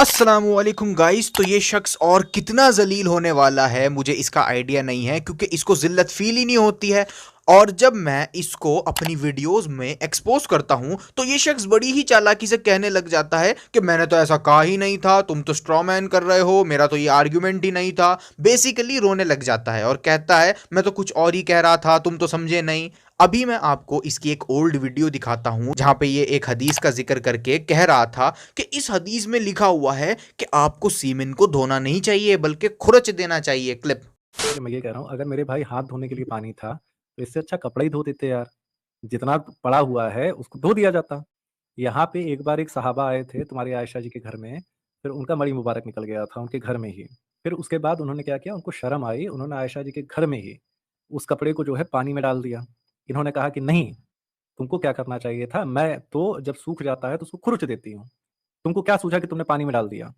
अस्सलामुअलैकुम गाइस। तो ये शख्स और कितना जलील होने वाला है मुझे इसका आइडिया नहीं है, क्योंकि इसको जिल्लत फील ही नहीं होती है। और जब मैं इसको अपनी वीडियोस में एक्सपोज करता हूं तो ये शख्स बड़ी ही चालाकी से कहने लग जाता है कि मैंने तो ऐसा कहा ही नहीं था, तुम तो स्ट्रॉ मैन कर रहे हो, मेरा तो ये आर्ग्यूमेंट ही नहीं था। बेसिकली रोने लग जाता है और कहता है मैं तो कुछ और ही कह रहा था, तुम तो समझे नहीं। अभी मैं आपको इसकी एक ओल्ड वीडियो दिखाता हूं जहां पे ये एक हदीस का जिक्र करके कह रहा था कि इस हदीस में लिखा हुआ है कि आपको सीमेन को धोना नहीं चाहिए बल्कि खुरच देना चाहिए। क्लिप। मैं ये कह रहा हूँ, अगर मेरे भाई हाथ धोने के लिए पानी था तो इससे अच्छा कपड़ा ही धो देते यार। जितना पड़ा हुआ है उसको धो दिया जाता। यहाँ पे एक बार एक सहाबा आए थे तुम्हारी आयशा जी के घर में, फिर उनका मड़ी मुबारक निकल गया था उनके घर में ही। फिर उसके बाद उन्होंने क्या किया, उनको शर्म आई, उन्होंने आयशा जी के घर में ही उस कपड़े को जो है पानी में डाल दिया। इन्होंने कहा कि नहीं, तुमको क्या करना चाहिए था, मैं तो जब सूख जाता है तो उसको खुरच देती हूँ, तुमको क्या सूझा कि तुमने पानी में डाल दिया।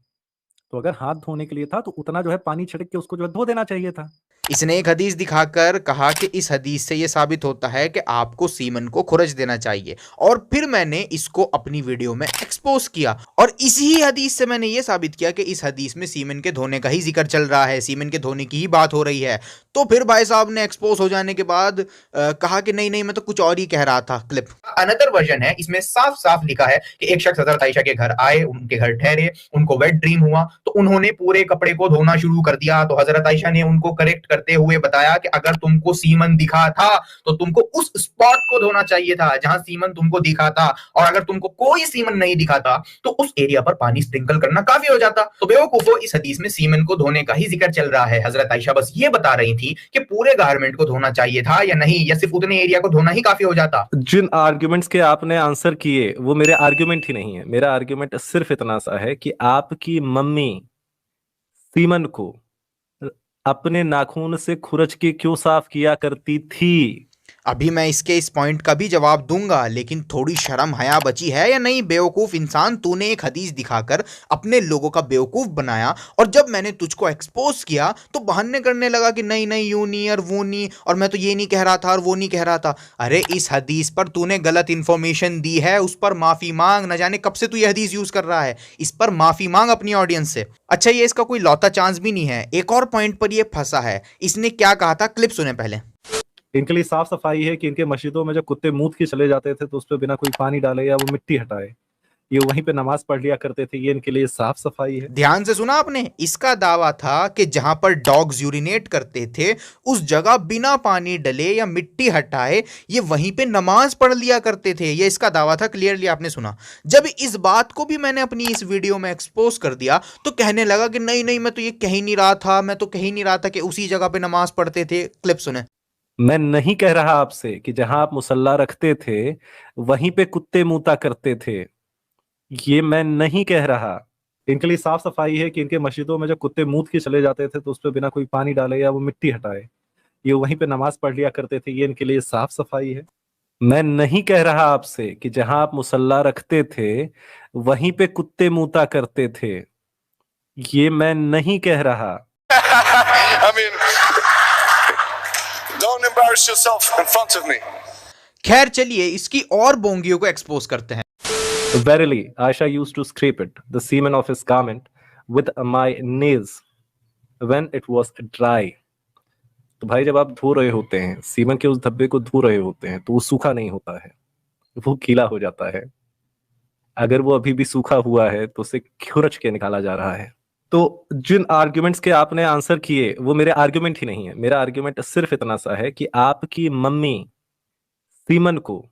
तो अगर हाथ धोने के लिए था तो उतना जो है पानी छिड़क के उसको जो है धो देना चाहिए था। इसने एक हदीस दिखाकर कहा कि इस हदीस से यह साबित होता है कि आपको सीमन को खुरच देना चाहिए, और फिर मैंने इसको अपनी वीडियो में एक्सपोज किया और इसी ही हदीस से मैंने यह साबित किया कि इस हदीस में सीमन के धोने का ही जिक्र चल रहा है, सीमन के धोने की ही बात हो रही है। तो फिर भाई साहब ने एक्सपोज हो जाने के बाद कहा कि नहीं नहीं, मैं तो कुछ और ही कह रहा था। क्लिप। अनदर वर्जन है, इसमें साफ साफ लिखा है कि एक शख्स हजरत आयशा के घर आए, उनके घर ठहरे, उनको वेट ड्रीम हुआ तो उन्होंने पूरे कपड़े को धोना शुरू कर दिया। तो हजरत आयशा ने उनको करेक्ट करते हुए बताया कि अगर तुमको सीमन दिखा था तो तुमको उस स्पॉट को धोना चाहिए था जहां सीमन तुमको दिखा था, और अगर तुमको कोई सीमन नहीं दिखा था तो उस एरिया पर पानी स्प्रिंकल करना काफी हो जाता। तो बेवकूफो, इस हदीस में सीमन को धोने का ही जिक्र चल रहा है। हजरत आयशा बस ये बता रही थी कि पूरे गारमेंट को धोना चाहिए था या नहीं, या सिर्फ उतने एरिया को धोना ही काफी हो जाता। जिन आर्ग्यूमेंट्स के आपने आंसर किए वो मेरे आर्ग्यूमेंट ही नहीं है। मेरा आर्ग्यूमेंट सिर्फ इतना सा है कि आपकी मम्मी सीमन को अपने नाखून से खुरच के क्यों साफ किया करती थी। अभी मैं इसके इस पॉइंट का भी जवाब दूंगा, लेकिन थोड़ी शर्म हया बची है या नहीं? बेवकूफ इंसान, तूने एक हदीस दिखाकर अपने लोगों का बेवकूफ बनाया, और जब मैंने तुझको एक्सपोज किया तो बहाने करने लगा कि नहीं नहीं, यूं नहीं और वो नहीं, और मैं तो ये नहीं कह रहा था और वो नहीं कह रहा था। अरे इस हदीस पर तूने गलत इंफॉर्मेशन दी है, उस पर माफी मांग। न जाने कब से तू ये हदीस यूज कर रहा है, इस पर माफी मांग अपनी ऑडियंस से। अच्छा, ये इसका कोई लौता चांस भी नहीं है। एक और पॉइंट पर ये फंसा है। इसने क्या कहा था, क्लिप सुने पहले। इनके लिए साफ सफाई है कि इनके मस्जिदों में जब कुत्ते मूत के चले जाते थे तो उस पर बिना कोई पानी डाले या वो मिट्टी हटाए, ये वहीं पे नमाज पढ़ लिया करते थे। ये इनके लिए साफ सफाई है। ध्यान से सुना आपने? इसका दावा था कि जहां पर डॉग्स यूरिनेट करते थे उस जगह बिना पानी डले या मिट्टी हटाए ये वहीं पे नमाज पढ़ लिया करते थे। ये इसका दावा था। क्लियरली आपने सुना। जब इस बात को भी मैंने अपनी इस वीडियो में एक्सपोज कर दिया तो कहने लगा कि नहीं नहीं, मैं तो ये कह ही नहीं रहा था, मैं तो कह ही नहीं रहा था कि उसी जगह पे नमाज पढ़ते थे। क्लिप सुने। मैं नहीं कह रहा आपसे कि जहां आप मुसल्ला रखते थे वहीं पे कुत्ते मूता करते थे, ये मैं नहीं कह रहा। इनके लिए साफ सफाई है कि इनके मस्जिदों में जब कुत्ते मूत के चले जाते थे तो उस पर बिना कोई पानी डाले या वो मिट्टी हटाए, ये वहीं पे नमाज पढ़ लिया करते थे। ये इनके लिए साफ सफाई है। मैं नहीं कह रहा आपसे कि जहां आप मुसल्ला रखते थे वहीं पे कुत्ते मूता करते थे, ये मैं नहीं कह रहा। I mean, don't embarrass yourself in front of me. खैर चलिए इसकी और बोंगियों को एक्सपोज करते हैं। Verily, Aisha used to scrape it, the semen of his garment, with my nails when it was dry. तो भाई जब आप धो रहे होते हैं, सीमन के उस धब्बे को धो रहे होते हैं तो वो सूखा नहीं होता है, वो गीला हो जाता है। अगर वो अभी भी सूखा हुआ है तो उसे खुरच के निकाला जा रहा है। तो जिन आर्ग्यूमेंट्स के आपने आंसर किए वो मेरे आर्ग्यूमेंट ही नहीं है। मेरा आर्ग्यूमेंट सिर्फ इतना सा है कि आपकी मम्मी सीमन को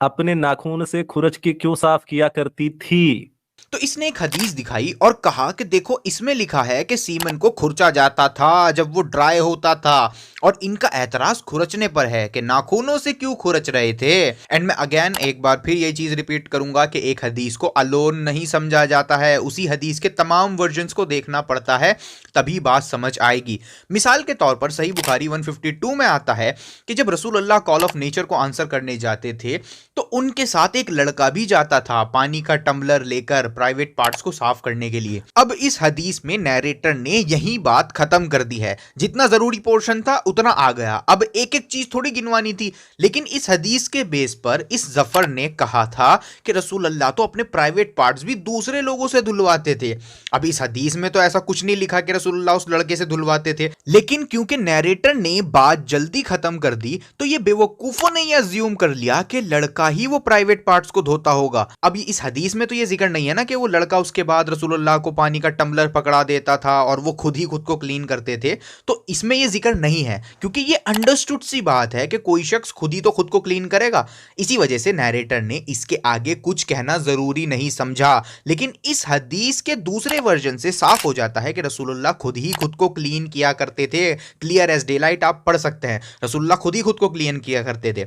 अपने नाखून से खुरच के क्यों साफ किया करती थी। तो इसने एक हदीस दिखाई और कहा कि देखो इसमें लिखा है कि सीमन को खुरचा जाता था जब वो ड्राई होता था, और इनका एतराज खुरचने पर है कि नाखूनों से क्यों खुरच रहे थे। एंड मैं अगेन एक बार फिर ये चीज रिपीट करूंगा कि एक हदीस को अलोन नहीं समझा जाता है, उसी हदीस के तमाम वर्जन्स को देखना पड़ता है, तभी बात समझ आएगी। मिसाल के तौर पर सही बुखारी 152 में आता है कि जब रसूल अल्लाह कॉल ऑफ नेचर को आंसर करने जाते थे तो उनके साथ एक लड़का भी जाता था पानी का टम्बलर लेकर, धोकर प्राइवेट पार्ट्स को साफ करने के लिए। अब इस हदीस में नैरेटर ने यही बात खत्म कर दी है, जितना जरूरी पोर्शन था उतना आ गया। अब एक एक चीज थोड़ी गिनवानी थी, लेकिन इस हदीस के बेस पर इस जफर ने कहा था कि रसूल अल्लाह तो अपने प्राइवेट पार्ट्स भी दूसरे लोगों से धुलवाते थे। अब इस हदीस में तो ऐसा कुछ नहीं लिखा कि रसूल अल्लाह उस लड़के से धुलवाते थे, लेकिन क्योंकि नैरेटर ने बात जल्दी खत्म कर दी तो ये बेवकूफों ने यह अज्यूम कर लिया कि लड़का ही वो प्राइवेट पार्ट्स को धोता होगा। अब इस हदीस में तो ये जिक्र नहीं है ना कि वो लड़का उसके बाद रसूलुल्लाह को पानी का टम्बलर पकड़ा देता था और वो खुद ही खुद को क्लीन करते थे, तो इसमें ये जिक्र नहीं है, क्योंकि ये अंडरस्टूड सी बात है कि कोई शख्स खुद ही तो खुद को क्लीन करेगा। इसी वजह से नैरेटर ने इसके आगे कुछ कहना जरूरी नहीं समझा। लेकिन इस हदीस के दूसरे वर्जन से साफ हो जाता है कि रसूलुल्लाह खुद ही खुद को क्लीन किया करते थे। क्लियर एज डे लाइट, आप पढ़ सकते हैं, रसूलुल्लाह खुद ही खुद को क्लीन किया करते थे।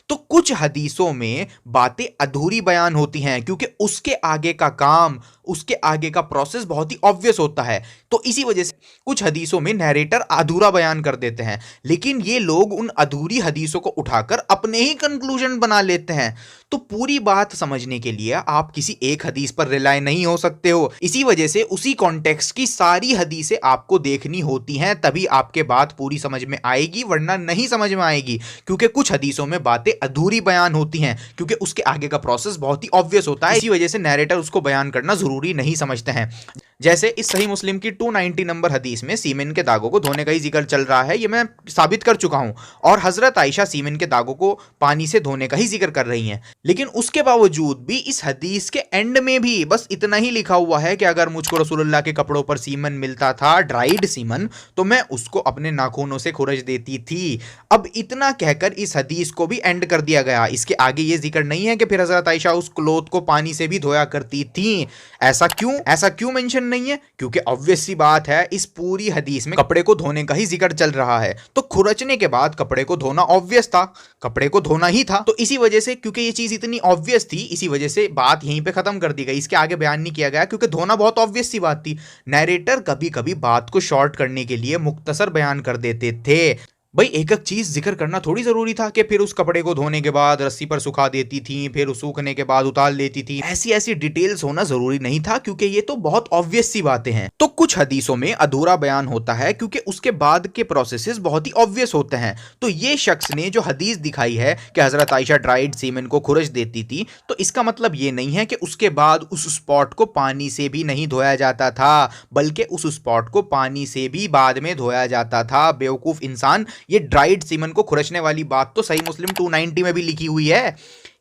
तो कुछ हदीसों में बातें अधूरी बयान होती हैं, क्योंकि उसके आगे का काम, उसके आगे का प्रोसेस बहुत ही ऑब्वियस होता है। तो इसी वजह से कुछ हदीसों में नैरेटर अधूरा बयान कर देते हैं, लेकिन ये लोग उन अधूरी हदीसों को उठाकर अपने ही कंक्लूजन बना लेते हैं। तो पूरी बात समझने के लिए आप किसी एक हदीस पर रिलाय नहीं हो सकते हो। इसी वजह से उसी कॉन्टेक्स्ट की सारी हदीसें आपको देखनी होती हैं, तभी आपके बात पूरी समझ में आएगी, वरना नहीं समझ में आएगी। क्योंकि कुछ हदीसों में बातें अधूरी बयान होती हैं, क्योंकि उसके आगे का प्रोसेस बहुत ही ऑब्वियस होता है। इसी वजह से नैरेटर उसको बयान करना जरूरी नहीं समझते हैं। जैसे इस सही मुस्लिम की 290 नंबर हदीस में सीमेन के दागों को धोने का ही जिक्र चल रहा है, ये मैं साबित कर चुका हूं, और हजरत आयशा सीमेन के दागों को पानी से धोने का ही जिक्र कर रही हैं। लेकिन उसके बावजूद भी इस हदीस के एंड में भी बस इतना ही लिखा हुआ है कि अगर मुझको रसूलुल्लाह के कपड़ों पर सीमन मिलता था, ड्राइड सीमन, तो मैं उसको अपने नाखूनों से खुरच देती थी। अब इतना कहकर इस हदीस को भी एंड कर दिया गया। इसके आगे ये जिक्र नहीं है कि फिर हजरत आयशा उस क्लोथ को पानी से भी धोया करती थी। ऐसा क्यों मेंशन नहीं है? क्योंकि ऑब्वियस सी बात है, इस पूरी हदीस में कपड़े को धोने का ही जिक्र चल रहा है, तो खुरचने के बाद कपड़े को धोना ऑब्वियस था, कपड़े को धोना ही था। तो इसी वजह से, क्योंकि ये चीज इतनी ऑब्वियस थी, इसी वजह से बात यहीं पे खत्म कर दी गई, इसके आगे बयान नहीं किया गया, क्योंकि धोना बहुत ऑब्वियस सी बात थी। नैरेटर कभी कभी बात को शॉर्ट करने के लिए मुख्तसर बयान कर देते थे। भाई एक एक चीज जिक्र करना थोड़ी जरूरी था कि फिर उस कपड़े को धोने के बाद रस्सी पर सुखा देती थी, फिर उस सूखने के बाद उतार लेती थी। ऐसी डिटेल्स होना जरूरी नहीं था, क्योंकि ये तो बहुत ऑब्वियस सी बातें हैं। तो कुछ हदीसों में अधूरा बयान होता है, क्योंकि उसके बाद के प्रोसेसेस बहुत ही ऑब्वियस होते हैं। तो ये शख्स ने जो हदीस दिखाई है कि हजरत आयशा ड्राइड सीमेन को खुरच देती थी, तो इसका मतलब ये नहीं है कि उसके बाद उस स्पॉट को पानी से भी नहीं धोया जाता था, बल्कि उस स्पॉट को पानी से भी बाद में धोया जाता था। बेवकूफ इंसान, ये ड्राइड सीमन को खुरचने वाली बात तो सही मुस्लिम 290 में भी लिखी हुई है,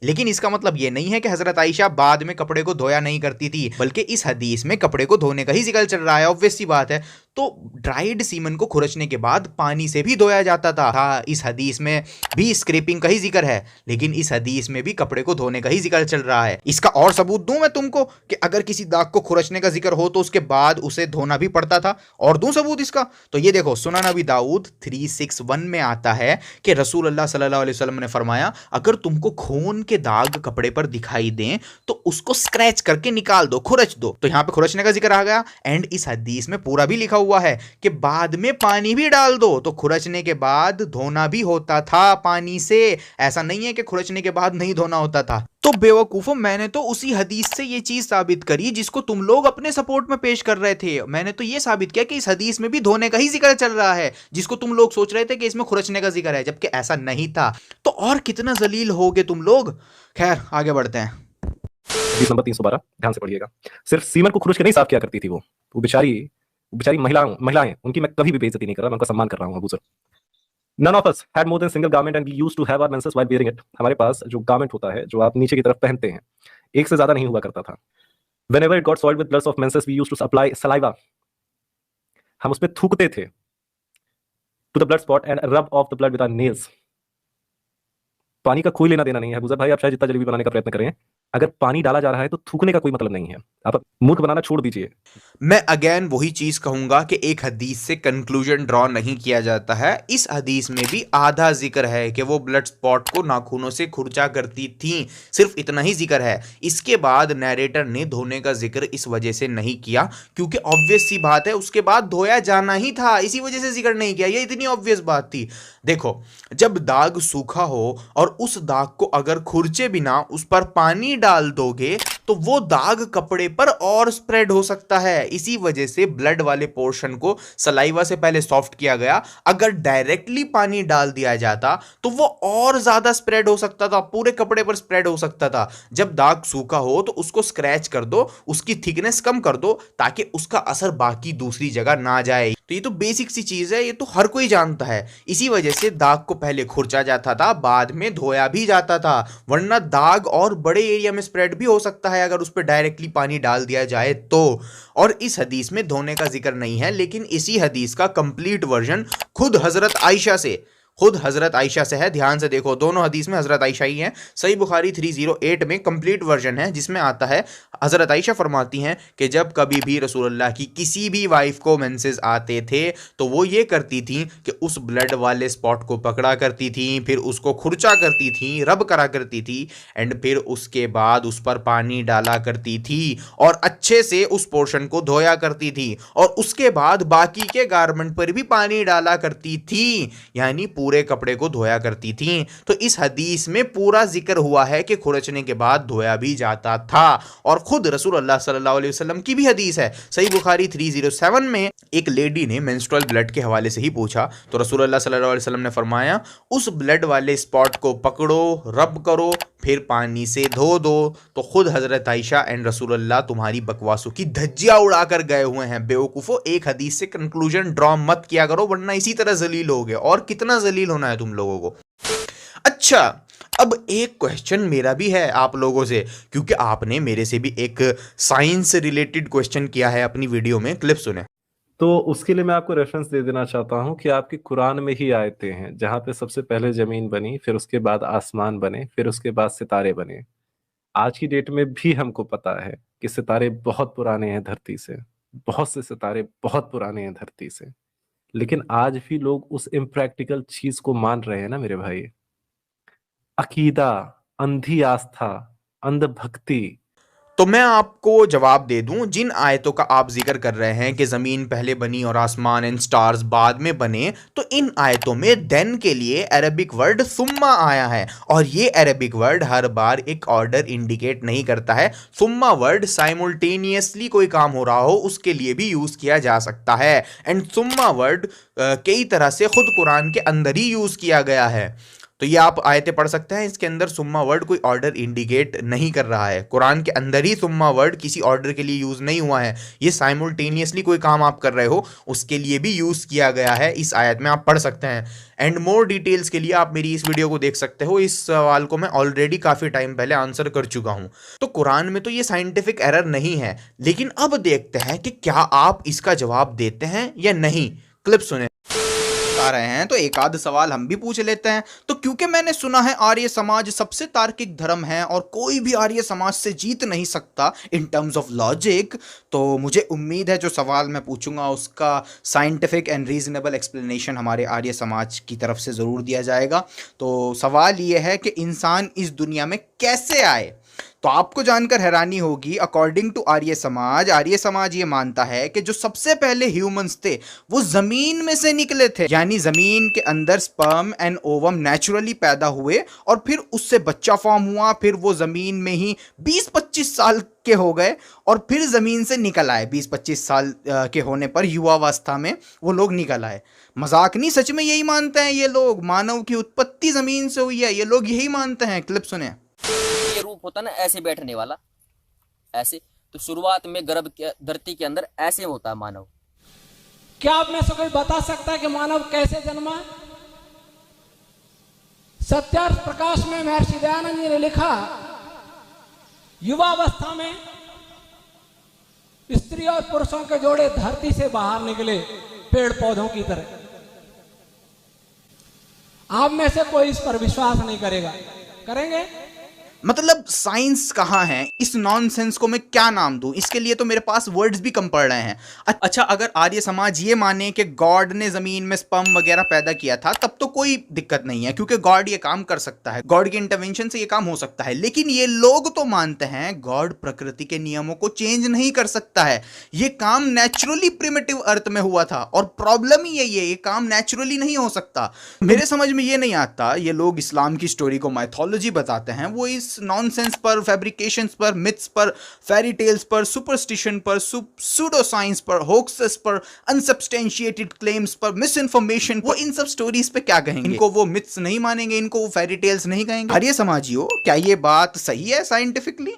लेकिन इसका मतलब यह नहीं है कि हजरत आयशा बाद में कपड़े को धोया नहीं करती थी, बल्कि इस हदीस में कपड़े को धोने का ही जिक्र चल रहा है। ऑब्वियस सी बात है। तो ड्राइड सीमन को खुरचने के बाद पानी से भी धोया जाता था। इस हदीस में भी स्क्रैपिंग का ही जिक्र है, लेकिन इस हदीस में भी कपड़े को धोने का ही जिक्र चल रहा है। इसका और सबूत दूं मैं तुमको कि अगर किसी दाग को खुरचने का जिक्र हो तो उसके बाद उसे धोना भी पड़ता था। और दूं सबूत इसका, तो ये देखो, सुनन नबी दाऊद 361 में आता है कि रसूल अल्लाह सल्लल्लाहु अलैहि वसल्लम ने फरमाया, अगर तुमको खून के दाग कपड़े पर दिखाई दें तो उसको स्क्रैच करके निकाल दो, खुरच दो। तो यहां पे खुरचने का जिक्र आ गया। एंड इस हदीस में पूरा भी लिखा हुआ है कि बाद में पानी भी डाल दो। तो खुरचने के बाद धोना भी होता था पानी से, ऐसा नहीं है कि खुरचने के बाद नहीं धोना होता था। तो बेवकूफों, मैंने तो उसी हदीस से ये चीज साबित करी जिसको तुम लोग अपने सपोर्ट में पेश कर रहे थे। मैंने तो ये साबित किया कि इस हदीस में भी धोने का ही जिक्र चल रहा है, जिसको तुम लोग सोच रहे थे कि इसमें खुरचने का जिक्र है, जबकि ऐसा नहीं था। तो और कितना जलील होगे तुम लोग। खैर, आगे बढ़ते हैं। हदीस नंबर 312, ध्यान से पढ़िएगा। सिर्फ सीमन को खुरच के नहीं साफ किया करती थी वो बेचारी महिलाएं, उनकी मैं कभी भी बेइज्जती नहीं कर रहा, मैं उनका सम्मान कर रहा हूं। Abu sir, None of us had more than single garment and we used to have our menses while wearing it. हमारे पास जो गारमेंट होता है, जो आप नीचे की तरफ पहनते हैं, एक से ज्यादा नहीं हुआ करता था। Whenever it got soiled with blood of menses, we used to apply saliva. हम उस पे थूकते थे to the blood spot and rub off the blood with our nails. पानी का कोई लेना देना नहीं है अबू सर भाई, आप चाहे जितना जलेबी बनाने का प्रयत्न करें, अगर पानी डाला जा रहा है तो थूकने का कोई मतलब नहीं है। आप मूर्ख बनाना छोड़ दीजिए। मैं अगेन वही चीज कहूंगा कि एक हदीस से कंक्लूजन ड्रॉ नहीं किया जाता है। इस हदीस में भी आधा जिक्र है कि वो ब्लड स्पॉट को नाखूनों से खुरचा करती थी, सिर्फ इतना ही जिक्र है। इसके बाद नैरेटर ने धोने का जिक्र इस वजह से नहीं किया क्योंकि ऑब्वियस सी बात है उसके बाद धोया जाना ही था, इसी वजह से जिक्र नहीं किया। ये इतनी ऑब्वियस बात थी। देखो, जब दाग सूखा हो और उस दाग को अगर खुरचे बिना उस पर पानी डाल दोगे तो वो दाग कपड़े पर और स्प्रेड हो सकता है। इसी वजह से ब्लड वाले पोर्शन को सलाइवा से पहले सॉफ्ट किया गया। अगर डायरेक्टली पानी डाल दिया जाता तो वो और ज्यादा स्प्रेड हो सकता था, पूरे कपड़े पर स्प्रेड हो सकता था। जब दाग सूखा हो तो उसको स्क्रैच कर दो, उसकी थिकनेस कम कर दो ताकि उसका असर बाकी दूसरी जगह ना जाए। तो ये तो बेसिक सी चीज है, ये तो हर कोई जानता है। इसी वजह से दाग को पहले खुरचा जाता था, बाद में धोया भी जाता था, वरना दाग और बड़े एरिया में स्प्रेड भी हो सकता है अगर उस पर डायरेक्टली पानी डाल दिया जाए तो। और इस हदीस में धोने का जिक्र नहीं है, लेकिन इसी हदीस का कंप्लीट वर्जन खुद हजरत आयशा से है। ध्यान से देखो, दोनों हदीस में हजरत आयशा ही हैं। सही बुखारी 308 में कंप्लीट वर्जन है, जिसमें आता है हजरत आयशा फरमाती हैं कि जब कभी भी रसूलुल्लाह की किसी भी वाइफ को मेंसेस आते थे तो वो ये करती थी कि उस ब्लड वाले स्पॉट को पकड़ा करती थी, फिर उसको खुरचा करती थी, रब करा करती थी, एंड फिर उसके बाद उस पर पानी डाला करती थी और अच्छे से उस पोर्शन को धोया करती थी, और उसके बाद बाकी के गारमेंट पर भी पानी डाला करती थी, यानी पूरे कपड़े को धोया करती थी। तो इस हदीस में पूरा जिक्र हुआ है कि खुरचने के बाद धोया भी जाता था। और खुद रसूलुल्लाह सल्लल्लाहु अलैहि वसल्लम की भी हदीस है, सही बुखारी 307 में एक लेडी ने मेंस्ट्रुअल ब्लड के हवाले से ही पूछा, तो रसूलुल्लाह सल्लल्लाहु अलैहि वसल्लम ने फरमाया उस ब्लड वाले स्पॉट को पकड़ो, रब करो, फिर पानी से धो दो। तो खुद हजरत आयशा एंड रसूलुल्लाह तुम्हारी बकवासों की धज्जियां उड़ाकर गए हुए हैं। बेवकूफो, एक हदीस से कंक्लूजन ड्रॉ मत किया करो, वरना इसी तरह जलील होगे। और कितना जलील होना है तुम लोगों को। अच्छा, अब एक क्वेश्चन मेरा भी है आप लोगों से, क्योंकि आपने मेरे से भी एक साइंस से रिलेटेड क्वेश्चन किया है अपनी वीडियो में, क्लिप सुने। तो उसके लिए मैं आपको रेफरेंस दे देना चाहता हूँ कि आपकी कुरान में ही आयतें हैं जहाँ पे सबसे पहले जमीन बनी, फिर उसके बाद आसमान बने, फिर उसके बाद सितारे बने। आज की डेट में भी हमको पता है कि सितारे बहुत पुराने हैं धरती से, बहुत से सितारे बहुत पुराने हैं धरती से, लेकिन आज भी लोग उस इम्प्रैक्टिकल चीज को मान रहे हैं ना मेरे भाई। अकीदा, अंधी आस्था, अंधभक्ति। तो मैं आपको जवाब दे दूं, जिन आयतों का आप जिक्र कर रहे हैं कि जमीन पहले बनी और आसमान एंड स्टार्स बाद में बने, तो इन आयतों में देन के लिए अरबिक वर्ड सुम्मा आया है, और ये अरबिक वर्ड हर बार एक ऑर्डर इंडिकेट नहीं करता है। सुम्मा वर्ड साइमल्टेनियसली कोई काम हो रहा हो उसके लिए भी यूज किया जा सकता है, एंड सुम्मा वर्ड कई तरह से खुद कुरान के अंदर ही यूज किया गया है। तो ये आप आयतें पढ़ सकते हैं, इसके अंदर सुम्मा वर्ड कोई ऑर्डर इंडिकेट नहीं कर रहा है। कुरान के अंदर ही सुम्मा वर्ड किसी ऑर्डर के लिए यूज नहीं हुआ है। ये साइमल्टेनियसली कोई काम आप कर रहे हो उसके लिए भी यूज किया गया है, इस आयत में आप पढ़ सकते हैं। एंड मोर डिटेल्स के लिए आप मेरी इस वीडियो को देख सकते हो। इस सवाल को मैं ऑलरेडी काफी टाइम पहले आंसर कर चुका हूं। तो कुरान में तो ये साइंटिफिक एरर नहीं है, लेकिन अब देखते हैं कि क्या आप इसका जवाब देते हैं या नहीं। क्लिप सुने आ रहे हैं तो एक आध सवाल हम भी पूछ लेते हैं। तो क्योंकि मैंने सुना है आर्य समाज सबसे तार्किक धर्म है और कोई भी आर्य समाज से जीत नहीं सकता इन टर्म्स ऑफ लॉजिक, तो मुझे उम्मीद है जो सवाल मैं पूछूंगा उसका साइंटिफिक एंड रीजनेबल एक्सप्लेनेशन हमारे आर्य समाज की तरफ से ज़रूर दिया जाएगा। तो सवाल ये है कि इंसान इस दुनिया में कैसे आए। तो आपको जानकर हैरानी होगी, अकॉर्डिंग टू आर्य समाज ये मानता है कि जो सबसे पहले ह्यूमंस थे वो जमीन में से निकले थे, यानी जमीन के अंदर स्पर्म एंड ओवम नेचुरली पैदा हुए और फिर उससे बच्चा फॉर्म हुआ, फिर वो जमीन में ही 20-25 साल के हो गए और फिर जमीन से निकल आए। 20-25 साल के होने पर युवावस्था में वो लोग निकल आए। मजाक नहीं, सच में यही मानते हैं ये लोग। मानव की उत्पत्ति जमीन से हुई है, ये लोग यही मानते हैं। क्लिप सुने। ये रूप होता ना ऐसे बैठने वाला, ऐसे, तो शुरुआत में गर्भ के धरती के अंदर ऐसे होता है मानव। क्या आप में से कोई बता सकता है कि मानव कैसे जन्मा? सत्यार्थ प्रकाश में महर्षि दयानंद जी ने लिखा, युवावस्था में स्त्री और पुरुषों के जोड़े धरती से बाहर निकले पेड़ पौधों की तरह। आप में से कोई इस पर विश्वास नहीं करेगा, करेंगे? मतलब साइंस कहाँ है? इस नॉनसेंस को मैं क्या नाम दूं? इसके लिए तो मेरे पास वर्ड्स भी कम पड़ रहे हैं। अच्छा, अगर आर्य समाज ये माने कि गॉड ने जमीन में स्पर्म वगैरह पैदा किया था, तब तो कोई दिक्कत नहीं है, क्योंकि गॉड ये काम कर सकता है, गॉड की इंटरवेंशन से ये काम हो सकता है। लेकिन ये लोग तो मानते हैं गॉड प्रकृति के नियमों को चेंज नहीं कर सकता है। ये काम नेचुरली प्रिमिटिव अर्थ में हुआ था, और प्रॉब्लम ही यही है, ये काम नेचुरली नहीं हो सकता। मेरे समझ में ये नहीं आता, ये लोग इस्लाम की स्टोरी को माइथोलॉजी बताते हैं, वो इस इस नॉनसेंस पर, फैब्रिकेशंस पर, मिथ्स पर, फेरी टेल्स पर, सुपरस्टिशन पर, सूडो साइंस पर, होक्सेस पर, अनसब्सटेंशिएटेड क्लेम्स पर, मिस इन्फॉर्मेशन, वो इन सब स्टोरीज पे क्या कहेंगे? इनको वो मिथ्स नहीं मानेंगे, इनको वो फेरी टेल्स नहीं कहेंगे? आर्य समाजियों, क्या ये बात सही है साइंटिफिकली?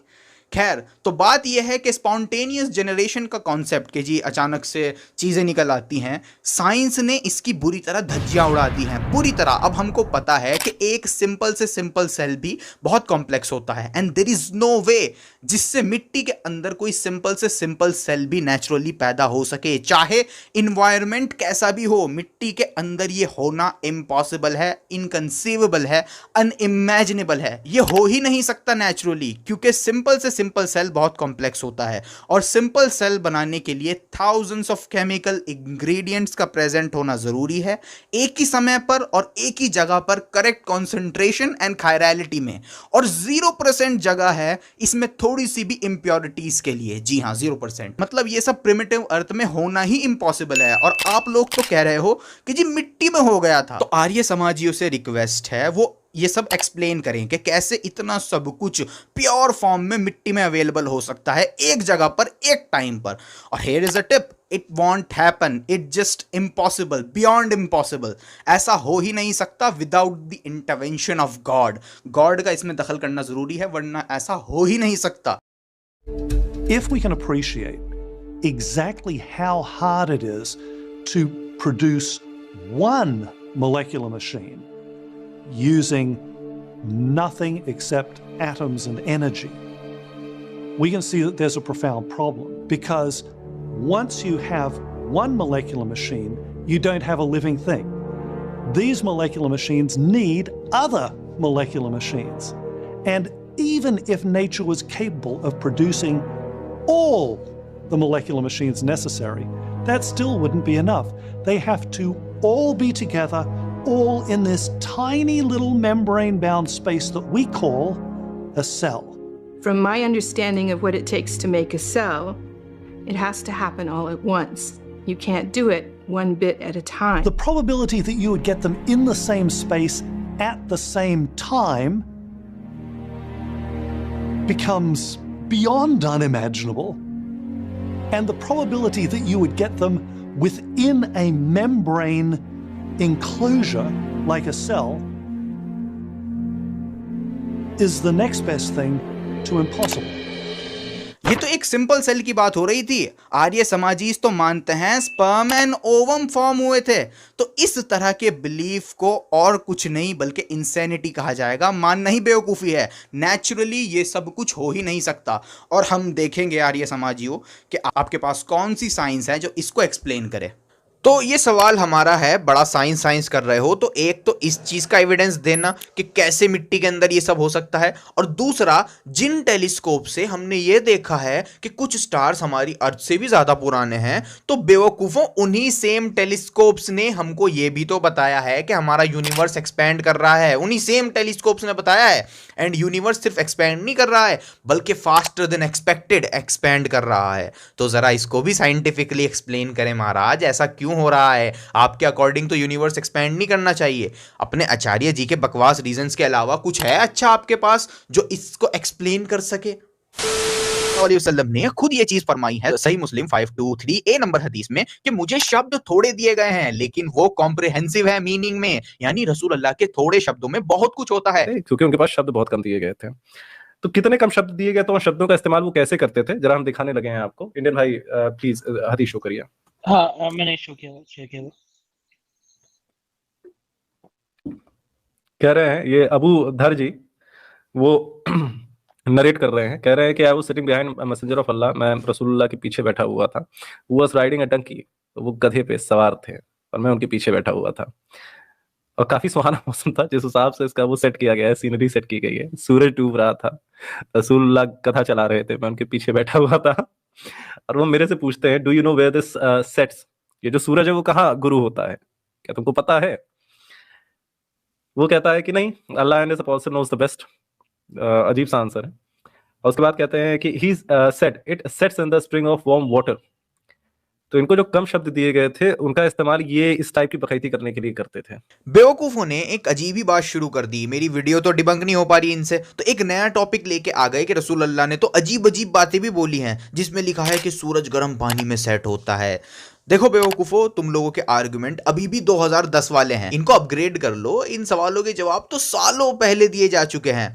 खैर, तो बात यह है कि स्पॉन्टेनियस जनरेशन का कॉन्सेप्ट के जी अचानक से चीज़ें निकल आती हैं, साइंस ने इसकी बुरी तरह धज्जियां उड़ा दी हैं, बुरी तरह। अब हमको पता है कि एक सिंपल से सिंपल सेल भी बहुत कॉम्प्लेक्स होता है, एंड देयर इज नो वे जिससे मिट्टी के अंदर कोई सिंपल से सिंपल सेल भी नेचुरली पैदा हो सके, चाहे इन्वायरमेंट कैसा भी हो। मिट्टी के अंदर ये होना इम्पॉसिबल है, इनकंसीवेबल है, अनइमेजिनेबल है। ये हो ही नहीं सकता नेचुरली, क्योंकि सिंपल से सिंपल सेल बहुत कॉम्प्लेक्स होता है, और सिंपल सेल बनाने के लिए थाउजेंड्स ऑफ केमिकल इंग्रेडिएंट्स का प्रेजेंट होना जरूरी है, एक ही समय पर और एक ही जगह पर, करेक्ट कॉन्सेंट्रेशन एंड कायरलिटी में, और 0% जगह है इसमें थोड़ी सी भी इंप्योरिटीज के लिए। जी हां, 0%। मतलब ये सब प्रिमिटिव अर्थ में होना ही इम्पॉसिबल है, और आप लोग तो कह रहे हो कि जी मिट्टी में हो गया था। तो आर्य समाजियों से रिक्वेस्ट है वो ये सब एक्सप्लेन करें कि कैसे इतना सब कुछ प्योर फॉर्म में मिट्टी में अवेलेबल हो सकता है, एक जगह पर, एक टाइम पर। और here is a tip, it won't happen, it just impossible, beyond impossible. ऐसा हो ही नहीं सकता without the intervention of God. God का इसमें दखल करना जरूरी है, वरना ऐसा हो ही नहीं सकता। If we can appreciate exactly how hard it is to produce one molecular machine using nothing except atoms and energy, we can see that there's a profound problem, because once you have one molecular machine, you don't have a living thing. These molecular machines need other molecular machines. And even if nature was capable of producing all the molecular machines necessary, that still wouldn't be enough. They have to all be together, all in this tiny little membrane-bound space that we call a cell. From my understanding of what it takes to make a cell, it has to happen all at once. You can't do it one bit at a time. The probability that you would get them in the same space at the same time becomes beyond unimaginable. And the probability that you would get them within a membrane enclosure like a cell is the next best thing to impossible. ये तो एक simple cell की बात हो रही थी। आर्य समाजीज तो मानते हैं स्पर्म एंड ओवम फॉर्म हुए थे। तो इस तरह के बिलीफ को और कुछ नहीं बल्कि इंसैनिटी कहा जाएगा, मानना ही बेवकूफ़ी है। नेचुरली ये सब कुछ हो ही नहीं सकता। और हम देखेंगे आर्य समाजियों कि आपके पास कौन सी साइंस है जो इसको एक्सप्लेन करे। तो ये सवाल हमारा है, बड़ा साइंस कर रहे हो तो एक तो इस चीज का एविडेंस देना कि कैसे मिट्टी के अंदर ये सब हो सकता है, और दूसरा जिन टेलीस्कोप से हमने ये देखा है कि कुछ स्टार्स हमारी अर्थ से भी ज्यादा पुराने हैं, तो बेवकूफों उन्हीं सेम टेलीस्कोप्स ने हमको ये भी तो बताया है कि हमारा यूनिवर्स एक्सपैंड कर रहा है। उन्हीं सेम टेलीस्कोप्स ने बताया है। एंड यूनिवर्स सिर्फ एक्सपैंड नहीं कर रहा है बल्कि फास्टर देन एक्सपेक्टेड एक्सपैंड कर रहा है। तो जरा इसको भी साइंटिफिकली एक्सप्लेन करें महाराज, ऐसा क्यों हो रहा है? आपके अकॉर्डिंग तो यूनिवर्स एक्सपैंड नहीं करना चाहिए। अपने आचार्य जी के बकवास रीजंस के अलावा कुछ है अच्छा आपके पास जो इसको एक्सप्लेन कर सके? वसल्लम ने खुद ये चीज फरमाई है सही मुस्लिम 523 नंबर हदीस में कि मुझे शब्द थोड़े दिए गए हैं लेकिन वो कॉम्प्रिहेंसिव है मीनिंग में, यानी रसूल अल्लाह के थोड़े शब्दों में बहुत कुछ होता है। क्योंकि उनके पास शब्द बहुत कम दिए गए थे। तो कितने कम शब्द दिए गए, तो उन शब्दों का इस्तेमाल वो कैसे करते थे जरा हम दिखाने लगे हैं आपको। इंडियन भाई प्लीज हदीस शो करिए। हाँ मैंने शो किया। कह रहे हैं ये अबू धर जी, वो नरेट कर रहे हैं, कह रहे हैं कि I was sitting behind messenger of Allah, मैं रसूलुल्लाह के पीछे बैठा हुआ था। वो वाज राइडिंग अ डंकी, तो वो गधे पे सवार थे और मैं उनके पीछे बैठा हुआ था। और काफी सुहाना मौसम था जिस हिसाब से इसका वो सेट किया गया है, सीनरी सेट की गई है। सूरज डूब रहा था, रसूलुल्लाह कथा चला रहे थे, मैं उनके पीछे बैठा हुआ था। और वो मेरे से पूछते हैं, do you know where this sets, ये जो सूरज है वो कहाँ गुरु होता है, क्या तुमको पता है? वो कहता है कि नहीं, Allah and his apostle knows the best. अजीब सा आंसर है। और उसके बाद कहते हैं कि he said it sets in the spring of warm water. तो इनको जो कम शब्द दिए गए थे उनका इस्तेमाल ये इस टाइप की बखैती करने के लिए करते थे। बेवकूफों ने एक अजीब ही बात शुरू कर दी, मेरी वीडियो तो डिबंक नहीं हो पा रही इनसे, तो एक नया टॉपिक लेके आ गए कि रसूल अल्लाह ने तो अजीब अजीब बातें भी बोली हैं जिसमें लिखा है कि सूरज गर्म पानी में सेट होता है। देखो बेवकूफो, तुम लोगों के आर्गुमेंट अभी भी 2010 वाले हैं, इनको अपग्रेड कर लो। इन सवालों के जवाब तो सालों पहले दिए जा चुके हैं।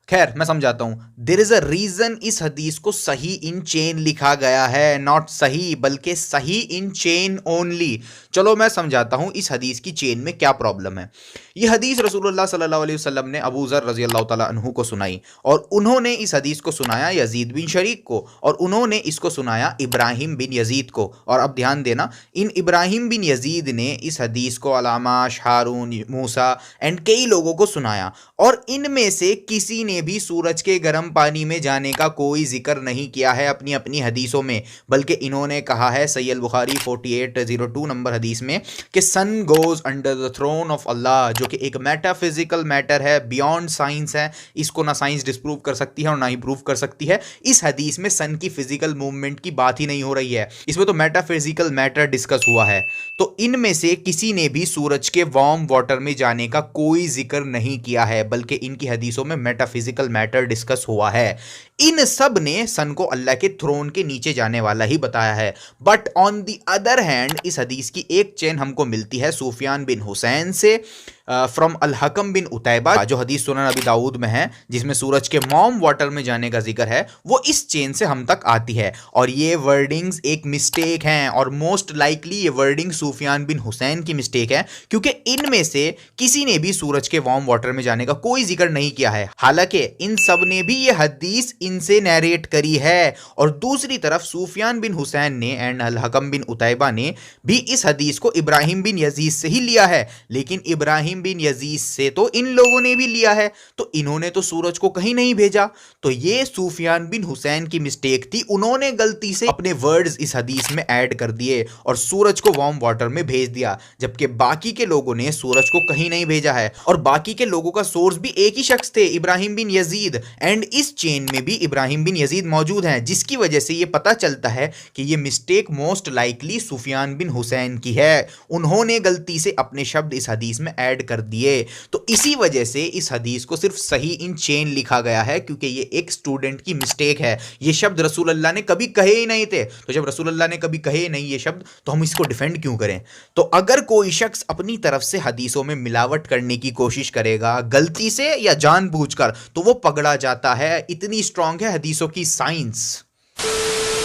खैर मैं समझाता हूं। देयर इज अ रीजन इस हदीस को सही इन चेन लिखा गया है, नॉट सही बल्कि सही इन चेन ओनली। चलो मैं समझाता हूं इस हदीस की चेन में क्या प्रॉब्लम है। यह हदीस रसूलुल्लाह सल्लल्लाहु अलैहि वसल्लम ने अबू ज़र रज़ी अल्लाह तआला अन्हु को सुनाई, और उन्होंने इस हदीस को सुनाया यजीद बिन शरीक को, और उन्होंने इसको सुनाया इब्राहिम बिन यजीद को। और अब ध्यान देना, इन इब्राहिम बिन यजीद ने इस हदीस को अलामाश, हारून, मूसा एंड कई लोगों को सुनाया, और इनमें से किसी ने भी सूरज के गर्म पानी में जाने का कोई जिक्र नहीं किया है अपनी अपनी हदीसों में, बल्कि इन्होंने कहा है सही अल बुखारी 4802 नंबर हदीस में कि sun goes under the throne of Allah, जो कि एक मेटाफिजिकल मैटर है, बियॉन्ड साइंस है। इसको ना साइंस डिस्प्रूव कर सकती है और ना ही प्रूव कर सकती है। इस हदीस में सन की फिजिकल मूवमेंट की बात ही नहीं हो रही है, इसमें तो मेटाफिजिकल मैटर डिस्कस हुआ है। तो इनमें से किसी ने भी सूरज के वार्म वाटर में जाने का कोई जिक्र नहीं किया है, बल्कि इनकी हदीसों में मेटाफिजिकल मैटर डिस्कस हुआ है। इन सब ने सन को अल्लाह के थ्रोन के नीचे जाने वाला ही बताया है। But on the other hand इस हदीस की एक चेन हमको मिलती है सुफियान बिन हुसैन से फ्रॉम अल हकम बिन उतैबा, जो हदीस सुनन अबी दाऊद में है, जिसमें सूरज के वार्म वाटर में जाने का जिक्र है, वो इस चेन से हम तक आती है। और ये वर्डिंग्स एक मिस्टेक हैं, और मोस्ट लाइकली ये वर्डिंग सुफियान बिन हुसैन की मिस्टेक है, क्योंकि इनमें से किसी ने भी सूरज के वार्म वाटर में जाने का कोई जिक्र नहीं किया है। हालांकि इन सब ने भी ये हदीस इनसे नैरेट करी है। और दूसरी तरफ सुफियान बिन हुसैन ने एंड अल हकम बिन उतैबा ने भी इस हदीस को इब्राहिम बिन यजीद से ही लिया है, लेकिन इब्राहिम बिन यजीद से तो इन लोगों ने भी लिया है, तो इन्होंने तो सूरज को कहीं नहीं भेजा। तो ये सुफियान बिन हुसैन की मिस्टेक थी, उन्होंने गलती से अपने वर्ड्स इस हदीस में ऐड कर दिए और सूरज को वार्म वाटर में भेज दिया, जबकि बाकी के लोगों ने सूरज को कहीं नहीं भेजा है। और बाकी के लोगों का सोर्स भी एक ही शख्स थे, इब्राहिम बिन यजीद, एंड इस चेन में भी इब्राहिम बिन यजीद मौजूद हैं, जिसकी वजह से यह पता चलता है कि यह मिस्टेक मोस्ट लाइकली सुफियान बिन हुसैन की है। उन्होंने गलती से अपने शब्द इस हदीस में ऐड कर दिए। तो इसी वजह से इस हदीस को सिर्फ सही इन चेन लिखा गया है, क्योंकि ये एक स्टूडेंट की मिस्टेक है। ये शब्द रसूल अल्लाह ने कभी कहे ही नहीं थे, तो जब रसूल अल्लाह ने कभी कहे नहीं ये शब्द, तो हम इसको डिफेंड क्यों करें। तो अगर कोई शख्स अपनी तरफ से हदीसों में मिलावट करने की कोशिश करेगा गलती से या जानबूझकर, तो वो पकड़ा जाता है। इतनी स्ट्रांग है हदीसों की साइंस।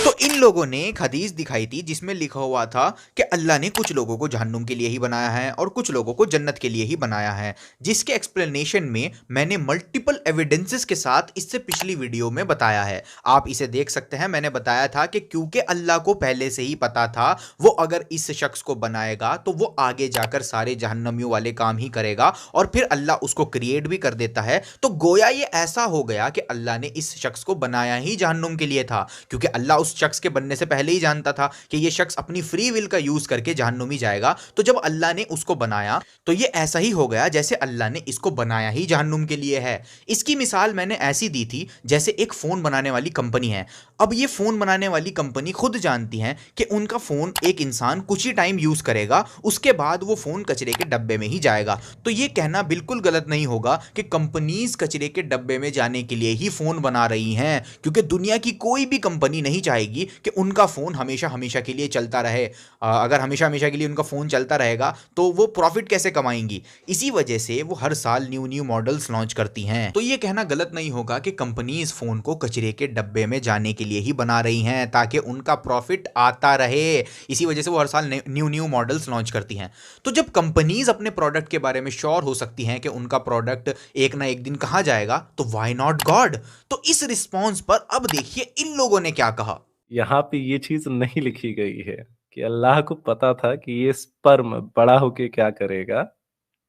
तो इन लोगों ने एक हदीस दिखाई थी जिसमें लिखा हुआ था कि अल्लाह ने कुछ लोगों को जहन्नुम के लिए ही बनाया है और कुछ लोगों को जन्नत के लिए ही बनाया है, जिसके एक्सप्लेनेशन में मैंने मल्टीपल एविडेंसेस के साथ इससे पिछली वीडियो में बताया है। आप इसे देख सकते हैं। मैंने बताया था कि क्योंकि अल्लाह को पहले से ही पता था वो अगर इस शख्स को बनाएगा तो वो आगे जाकर सारे जहन्नमियों वाले काम ही करेगा, और फिर अल्लाह उसको क्रिएट भी कर देता है। तो गोया ये ऐसा हो गया कि अल्लाह ने इस शख्स को बनाया ही जहन्नुम के लिए था, क्योंकि अल्लाह उस शख्स के बनने से पहले ही जानता था कि यह शख्स अपनी फ्री विल का यूज करके जहन्नुम ही जाएगा। तो जब अल्लाह ने उसको बनाया तो यह ऐसा ही हो गया जैसे अल्लाह ने इसको बनाया ही जहन्नुम के लिए है। इसकी मिसाल मैंने ऐसी दी थी जैसे एक फोन बनाने वाली कंपनी है। अब ये फोन बनाने वाली कंपनी खुद जानती है कि उनका फोन एक इंसान कुछ ही टाइम यूज करेगा, उसके बाद वो फोन कचरे के डब्बे में ही जाएगा। तो ये कहना बिल्कुल गलत नहीं होगा कि कंपनीज कचरे के डब्बे में जाने के लिए ही फोन बना रही हैं, क्योंकि दुनिया की कोई भी कंपनी नहीं चाहेगी कि उनका फोन हमेशा हमेशा के लिए चलता रहे। अगर हमेशा हमेशा के लिए उनका फोन चलता रहेगा तो वो प्रॉफिट कैसे कमाएंगी। इसी वजह से वो हर साल न्यू मॉडल्स लॉन्च करती हैं। तो ये कहना गलत नहीं होगा कि कंपनीज फोन को कचरे के डब्बे में जाने के लिए ही बना रही हैं ताकि उनका प्रॉफिट आता रहे। इसी वजह से वो हर साल न्यू मॉडल्स लॉन्च करती हैं। तो जब कंपनीज अपने प्रोडक्ट के बारे में श्योर हो सकती हैं कि उनका प्रोडक्ट एक ना एक दिन कहाँ जाएगा, तो व्हाई नॉट गॉड। तो इस रिस्पॉन्स पर अब देखिए इन लोगों ने क्या कहा। यहाँ पे ये चीज नहीं लिखी गई है कि अल्लाह को पता था कि ये स्पर्म बड़ा होके क्या करेगा,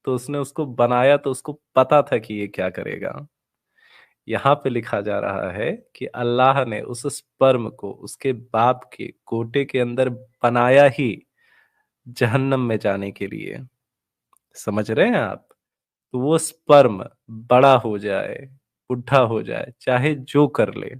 तो उसने उसको बनाया, तो उसको पता था कि ये क्या करेगा। यहाँ पे लिखा जा रहा है कि अल्लाह ने उस स्पर्म को उसके बाप के कोटे के अंदर बनाया ही जहन्नम में जाने के लिए। समझ रहे हैं आप। तो वो स्पर्म बड़ा हो जाए, बुढ़ा हो जाए, चाहे जो कर ले,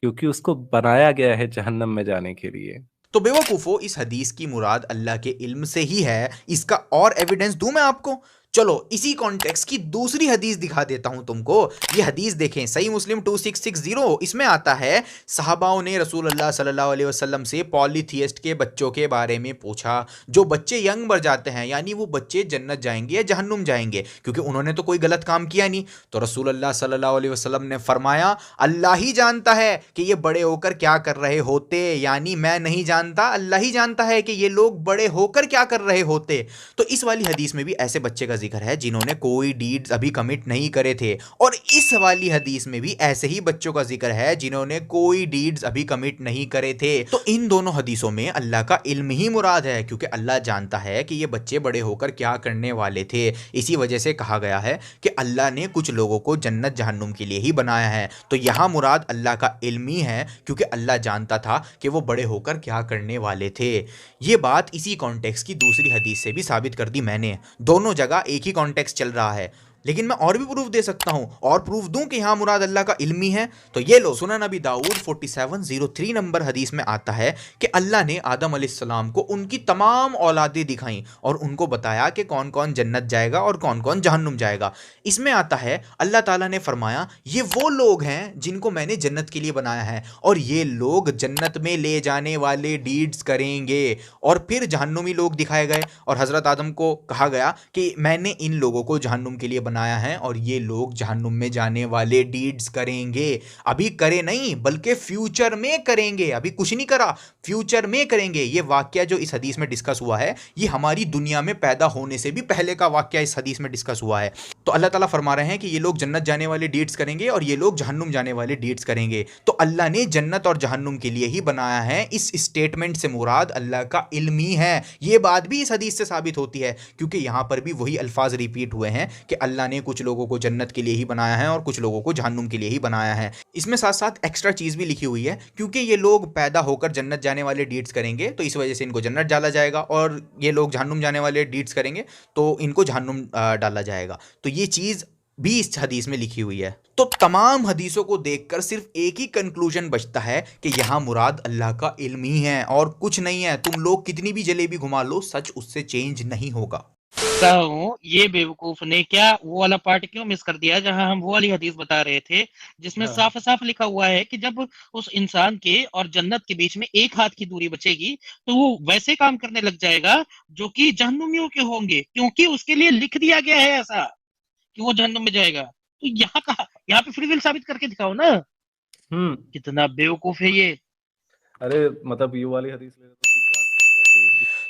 क्योंकि उसको बनाया गया है जहन्नम में जाने के लिए। तो बेवकूफो, इस हदीस की मुराद अल्लाह के इल्म से ही है। इसका और एविडेंस दूं मैं आपको? चलो इसी कॉन्टेक्स्ट की दूसरी हदीस दिखा देता हूं तुमको। ये हदीस देखें, सही मुस्लिम 2660, इसमें आता है सहाबाओं ने रसूल अल्लाह सल्लल्लाहु अलैहि वसल्लम से पॉलीथियस्ट के बच्चों के बारे में पूछा। जो बच्चे यंग मर जाते हैं, यानी वो बच्चे जन्नत जाएंगे या जहन्नुम जाएंगे, क्योंकि उन्होंने तो कोई गलत काम किया नहीं। तो रसूल अल्लाह सल्लल्लाहु अलैहि वसल्लम ने फरमाया, अल्लाह ही जानता है कि ये बड़े होकर क्या कर रहे होते, यानी मैं नहीं जानता, अल्लाह ही जानता है कि ये लोग बड़े होकर क्या कर रहे होते। तो इस वाली हदीस में भी ऐसे बच्चे का जिक्र है जिन्होंने कोई डीड्स अभी कमिट नहीं करे थे, और इस वाली हदीस में भी ऐसे ही बच्चों का जिक्र है जिन्होंने कोई डीड्स अभी कमिट नहीं करे थे। तो इन दोनों हदीसों में अल्लाह का इल्म ही मुराद है, क्योंकि अल्लाह जानता है कि ये बच्चे बड़े होकर क्या करने वाले थे। इसी वजह से कहा गया है कि अल्लाह ने कुछ लोगों को जन्नत जहन्नुम के लिए ही बनाया है। तो यहां मुराद अल्लाह का इल्म ही है, क्योंकि अल्लाह जानता था कि वो बड़े होकर क्या करने वाले थे। ये बात इसी कॉन्टेक्स्ट की दूसरी हदीस से भी साबित कर दी मैंने। दोनों जगह एक ही कॉन्टेक्स्ट चल रहा है, लेकिन मैं और भी प्रूफ दे सकता हूं, और प्रूफ दूं कि यहां मुराद अल्लाह का इल्मी है। तो ये लो, सुनन नबी दाऊद 4703 नंबर हदीस में आता है कि अल्लाह ने आदम अलैहिस्सलाम को उनकी तमाम औलादें दिखाई और उनको बताया कि कौन कौन जन्नत जाएगा और कौन कौन जहन्नुम जाएगा। इसमें आता है अल्लाह ताला ने फरमाया, ये वो लोग हैं जिनको मैंने जन्नत के लिए बनाया है, और ये लोग जन्नत में ले जाने वाले डीड्स करेंगे। और फिर जहन्नुमी लोग दिखाए गए, और हजरत आदम को कहा गया कि मैंने इन लोगों को जहन्नुम के लिए बनाया है, और ये लोग जहन्नुम में जाने वाले डीड्स करेंगे। अभी करे नहीं, बल्कि फ्यूचर में करेंगे। अभी कुछ नहीं करा, फ्यूचर में करेंगे। ये वाक्या जो इस हदीस में डिस्कस हुआ है, ये हमारी दुनिया में पैदा होने से भी पहले का वाक्या इस हदीस में डिस्कस हुआ है। तो अल्लाह ताला फरमा रहे हैं कि ये लोग जन्नत जाने वाले डीड्स करेंगे और ये लोग जहन्नुम जाने वाले डीड्स करेंगे। तो अल्लाह ने जन्नत और जहन्नुम के लिए ही बनाया है। इस स्टेटमेंट से मुराद अल्लाह का इल्म ही है। ये बात भी इस हदीस से साबित होती है, क्योंकि यहां पर भी वही अल्फाज रिपीट हुए हैं कि अल्लाह ने कुछ लोगों को जन्नत के लिए ही बनाया है और कुछ लोगों को जहन्नुम के लिए ही बनाया है। इसमें साथ साथ एक्स्ट्रा चीज भी लिखी हुई है, क्योंकि ये लोग पैदा होकर जन्नत जाने वाले डीड्स करेंगे तो इस वजह से इनको जन्नत डाला जाएगा, और ये लोग जहन्नुम जाने वाले डीड्स करेंगे तो इनको जहन्नुम डाला जाएगा। तो ये चीज भी इस हदीस में लिखी हुई है। तो तमाम हदीसों को देखकर सिर्फ एक ही कंक्लूजन बचता है कि यहां मुराद अल्लाह का इल्म ही है और कुछ नहीं है। तुम लोग कितनी भी जलेबी घुमा लो, सच उससे चेंज नहीं होगा। ये बेवकूफ ने क्या वो वाला पार्ट क्यों मिस कर दिया जहां हम वो वाली हदीस बता रहे थे, जिसमें साफ साफ लिखा हुआ है कि जब उस इंसान के और जन्नत के बीच में एक हाथ की दूरी बचेगी तो वो वैसे काम करने लग जाएगा जो कि जहन्नुमियों के होंगे, क्योंकि उसके लिए लिख दिया गया है ऐसा कि वो जहन्नुम में जाएगा। तो यहाँ कहा, यहाँ पे फ्री विल साबित करके दिखाओ ना। कितना बेवकूफ है ये। अरे मतलब ये वाली हदीस ले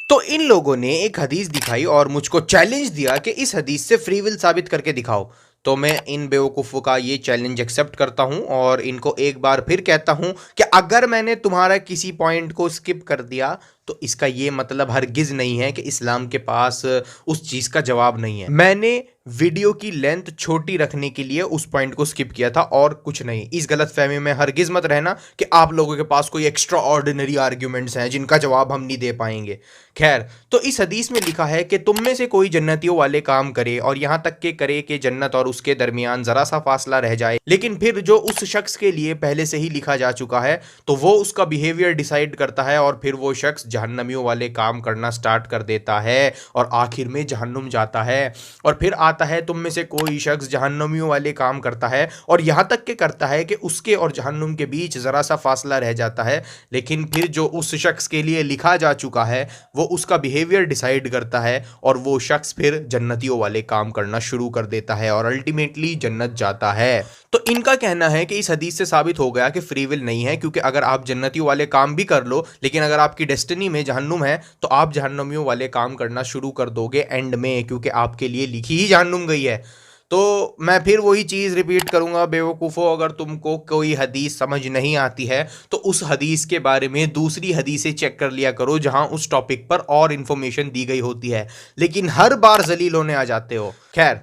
तो इन लोगों ने एक हदीस दिखाई और मुझको चैलेंज दिया कि इस हदीस से फ्री विल साबित करके दिखाओ। तो मैं इन बेवकूफ़ों का ये चैलेंज एक्सेप्ट करता हूं और इनको एक बार फिर कहता हूं कि अगर मैंने तुम्हारा किसी पॉइंट को स्किप कर दिया तो इसका ये मतलब हरगिज़ नहीं है कि इस्लाम के पास उस चीज़ का जवाब नहीं है। मैंने वीडियो की लेंथ छोटी रखने के लिए उस पॉइंट को स्किप किया था और कुछ नहीं। इस गलतफहमी में हरगिज़ मत रहना कि आप लोगों के पास कोई एक्स्ट्रा ऑर्डिनरी आर्ग्यूमेंट्स हैं जिनका जवाब हम नहीं दे पाएंगे। खैर, तो इस हदीस में लिखा है कि तुम में से कोई जन्नतियों वाले काम करे और यहाँ तक के करे कि जन्नत और उसके दरमियान ज़रा सा फासला रह जाए, लेकिन फिर जो उस शख्स के लिए पहले से ही लिखा जा चुका है तो वो उसका बिहेवियर डिसाइड करता है और फिर वो शख्स जहन्नमियों वाले काम करना स्टार्ट कर देता है और आखिर में जहन्नुम जाता है। और फिर आता है तुम में से कोई शख्स जहन्नमियों वाले काम करता है और यहाँ तक के करता है कि उसके और जहन्नुम के बीच ज़रा सा फासला रह जाता है, लेकिन फिर जो उस शख्स के लिए लिखा जा चुका है वो उसका बिहेवियर डिसाइड करता है और वो शख्स फिर जन्नतियों वाले काम करना शुरू कर देता है और अल्टीमेटली जन्नत जाता है। तो इनका कहना है कि इस हदीस से साबित हो गया कि फ्री विल नहीं है, क्योंकि अगर आप जन्नतियों वाले काम भी कर लो लेकिन अगर आपकी डेस्टिनी में जहन्नुम है तो आप जहन्नमियों वाले काम करना शुरू कर दोगे एंड में, क्योंकि आपके लिए लिखी ही जहन्नुम गई है। तो मैं फिर वही चीज़ रिपीट करूंगा, बेवकूफ़ों, अगर तुमको कोई हदीस समझ नहीं आती है तो उस हदीस के बारे में दूसरी हदीसें चेक कर लिया करो जहां उस टॉपिक पर और इन्फॉर्मेशन दी गई होती है, लेकिन हर बार जलील होने आ जाते हो। खैर,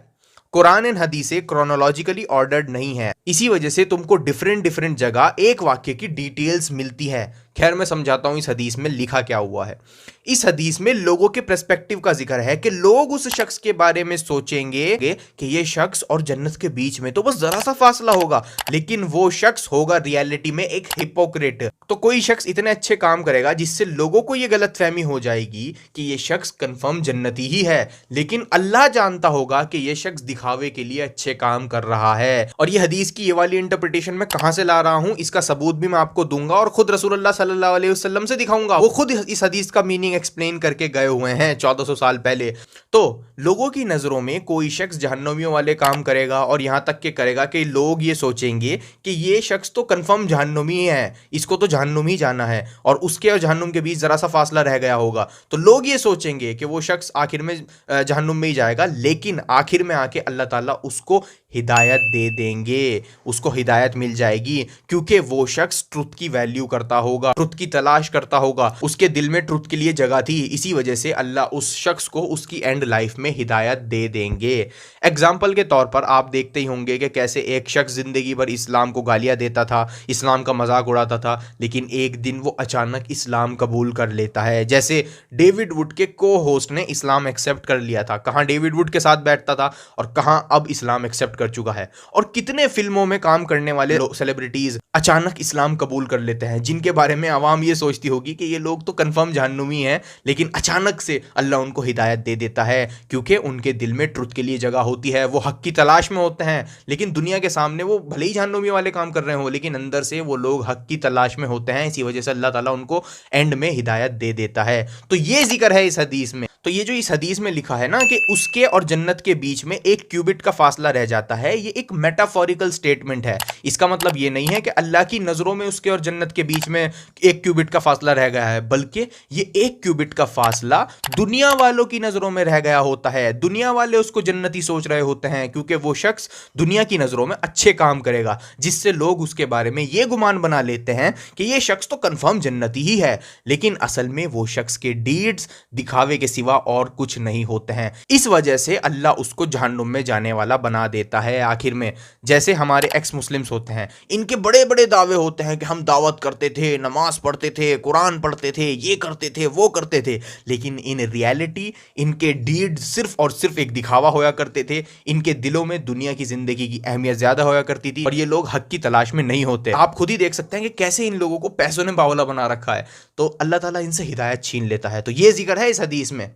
कुरान एंड हदीसें क्रोनोलॉजिकली ऑर्डर्ड नहीं है, इसी वजह से तुमको डिफरेंट जगह एक वाक्य की डिटेल्स मिलती है। खैर, मैं समझाता हूं इस हदीस में लिखा क्या हुआ है। इस हदीस में लोगों के पर्सपेक्टिव का जिक्र है कि लोग उस शख्स के बारे में सोचेंगे कि ये शख्स और जन्नत के बीच में तो बस जरा सा फासला होगा, लेकिन वो शख्स होगा रियलिटी में एक हिपोक्रेट। तो कोई शख्स इतने अच्छे काम करेगा जिससे लोगों को ये गलतफहमी हो जाएगी कि ये शख्स कंफर्म जन्नती ही है, लेकिन अल्लाह जानता होगा कि ये शख्स दिखावे के लिए अच्छे काम कर रहा है। और ये हदीस की ये वाली इंटरप्रिटेशन मैं कहां से ला रहा हूं, इसका सबूत भी मैं आपको दूंगा और खुद रसूलुल्लाह सल्लल्लाहु अलैहि वसल्लम से दिखाऊंगा। वो खुद इस हदीस का मीनिंग एक्सप्लेन करके गए हुए हैं 1400 साल पहले। तो लोगों की नजरों में कोई शख्स जहन्नमियों वाले काम करेगा और यहां तक के करेगा कि लोग ये सोचेंगे कि ये शख्स तो कंफर्म जहन्नुमी है, इसको तो जहन्नुम ही जाना है, और उसके और जहन्नुम के बीच जरा सा फासला रह गया होगा, तो लोग ये सोचेंगे कि वो शख्स आखिर में जहन्नुम में ही जाएगा। लेकिन आखिर में आके अल्लाह ताला उसको हिदायत दे देंगे, उसको हिदायत मिल जाएगी, क्योंकि वो शख्स ट्रुथ की वैल्यू करता होगा, ट्रुथ की तलाश करता होगा, उसके दिल में ट्रुथ के लिए जगह थी। इसी वजह से अल्लाह उस शख्स को उसकी एंड लाइफ में हिदायत दे देंगे। एग्जाम्पल के तौर पर आप देखते ही होंगे कि कैसे एक शख्स जिंदगी भर इस्लाम को गालियां देता था, इस्लाम का मजाक उड़ाता था, लेकिन एक दिन वो अचानक इस्लाम कबूल कर लेता है। जैसे डेविड वुड के को होस्ट ने इस्लाम एक्सेप्ट कर लिया था, कहां डेविड वुड के साथ बैठता था और कहां अब इस्लाम एक्सेप्ट कर चुका है। और कितने फिल्मों में काम करने वाले सेलिब्रिटीज अचानक इस्लाम कबूल कर लेते हैं, जिनके बारे में आवाम ये सोचती होगी कि ये लोग तो कंफर्म जहन्नुमी हैं, लेकिन अचानक से अल्लाह उनको हिदायत दे देता है, क्योंकि उनके दिल में ट्रुथ के लिए जगह होती है, वो हक की तलाश में होते हैं। लेकिन दुनिया के सामने वो भले ही जहन्नुमी वाले काम कर रहे हो, लेकिन अंदर से वो लोग हक की तलाश में होते हैं। इसी वजह से अल्लाह ताला उनको एंड में हिदायत दे देता है। तो ये जिक्र है इस हदीस में। तो ये जो इस हदीस में लिखा है ना कि उसके और जन्नत के बीच में 1 क्यूबिट का फासला रह जाता है, ये एक मेटाफोरिकल स्टेटमेंट है। इसका मतलब ये नहीं है कि अल्लाह की नजरों में उसके और जन्नत के बीच में 1 क्यूबिट का फासला रह गया है, बल्कि ये 1 क्यूबिट का फासला दुनिया वालों की नजरों में रह गया होता है। दुनिया वाले उसको जन्नती सोच रहे होते हैं, क्योंकि वो शख्स दुनिया की नजरों में अच्छे काम करेगा, जिससे लोग उसके बारे में ये गुमान बना लेते हैं कि ये शख्स तो कंफर्म जन्नती ही है। लेकिन असल में वो शख्स के डीड्स दिखावे के सिवा और कुछ नहीं होते हैं। इस वजह से अल्लाह उसको जहन्नुम में जाने वाला बना देता है आखिर में। जैसे हमारे एक्स मुस्लिम्स होते हैं, इनके बड़े बड़े दावे होते हैं कि हम दावत करते थे, नमाज पढ़ते थे, कुरान पढ़ते थे, ये करते थे, वो करते थे, लेकिन इन रियलिटी इनके डीड सिर्फ और सिर्फ एक दिखावा होया करते थे। इनके दिलों में दुनिया की जिंदगी की अहमियत ज्यादा होया करती थी और ये लोग हक की तलाश में नहीं होते। आप खुद ही देख सकते हैं कि कैसे इन लोगों को पैसों ने बावला बना रखा है, तो अल्लाह ताला इनसे हिदायत छीन लेता है। तो ये जिक्र है इस हदीस में।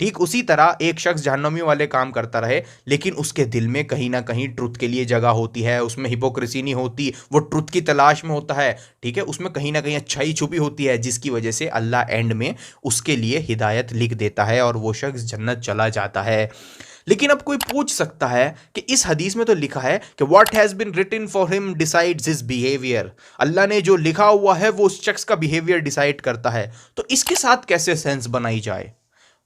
ठीक उसी तरह एक शख्स जहन्नमी वाले काम करता रहे, लेकिन उसके दिल में कहीं ना कहीं ट्रुथ के लिए जगह होती है, उसमें हिपोक्रेसी नहीं होती, वो ट्रुथ की तलाश में होता है, ठीक है, उसमें कहीं ना कहीं अच्छाई छुपी होती है, जिसकी वजह से अल्लाह एंड में उसके लिए हिदायत लिख देता है और वो शख्स जन्नत चला जाता है। लेकिन अब कोई पूछ सकता है कि इस हदीस में तो लिखा है कि what has been written for him decides his behaviour, अल्लाह ने जो लिखा हुआ है वो उस शख्स का बिहेवियर डिसाइड करता है। तो इसके साथ कैसे सेंस बनाई जाए?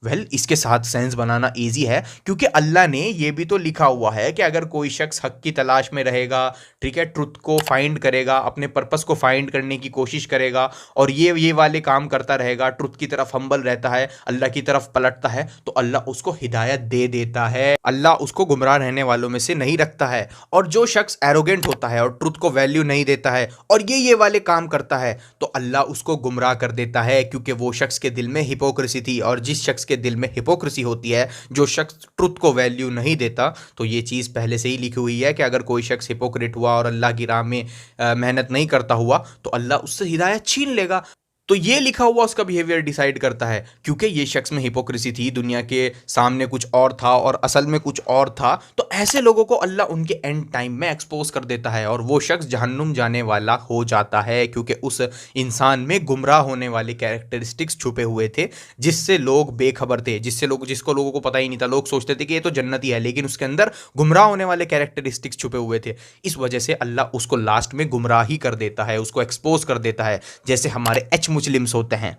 इसके साथ सेंस बनाना इजी है, क्योंकि अल्लाह ने यह भी तो लिखा हुआ है कि अगर कोई शख्स हक की तलाश में रहेगा, ठीक है, ट्रुथ को फाइंड करेगा, अपने पर्पस को फाइंड करने की कोशिश करेगा और ये वाले काम करता रहेगा, ट्रुथ की तरफ हम्बल रहता है, अल्लाह की तरफ पलटता है, तो अल्लाह उसको हिदायत दे देता है। अल्लाह उसको गुमराह रहने वालों में से नहीं रखता है। और जो शख्स एरोगेंट होता है और ट्रुथ को वैल्यू नहीं देता है और ये वाले काम करता है, तो अल्लाह उसको गुमराह कर देता है, क्योंकि वो शख्स के दिल में हिपोक्रेसी थी। और जिस शख्स के दिल में हिपोक्रेसी होती है, जो शख्स ट्रुथ को वैल्यू नहीं देता, तो ये चीज पहले से ही लिखी हुई है कि अगर कोई शख्स हिपोक्रेट हुआ और अल्लाह की राह में मेहनत नहीं करता हुआ, तो अल्लाह उससे हिदायत छीन लेगा। तो ये लिखा हुआ उसका बिहेवियर डिसाइड करता है, क्योंकि ये शख्स में हिपोक्रेसी थी, दुनिया के सामने कुछ और था और असल में कुछ और था। तो ऐसे लोगों को अल्लाह उनके एंड टाइम में एक्सपोज कर देता है और वो शख्स जहन्नुम जाने वाला हो जाता है, क्योंकि उस इंसान में गुमराह होने वाले कैरेक्टरिस्टिक्स छुपे हुए थे, जिससे लोग बेखबर थे, जिसको लोगों को पता ही नहीं था। लोग सोचते थे कि ये तो जन्नती है, लेकिन उसके अंदर गुमराह होने वाले कैरेक्टरिस्टिक्स छुपे हुए थे। इस वजह से अल्लाह उसको लास्ट में गुमराह ही कर देता है, उसको एक्सपोज कर देता है, जैसे हमारे मुस्लिम्स होते हैं।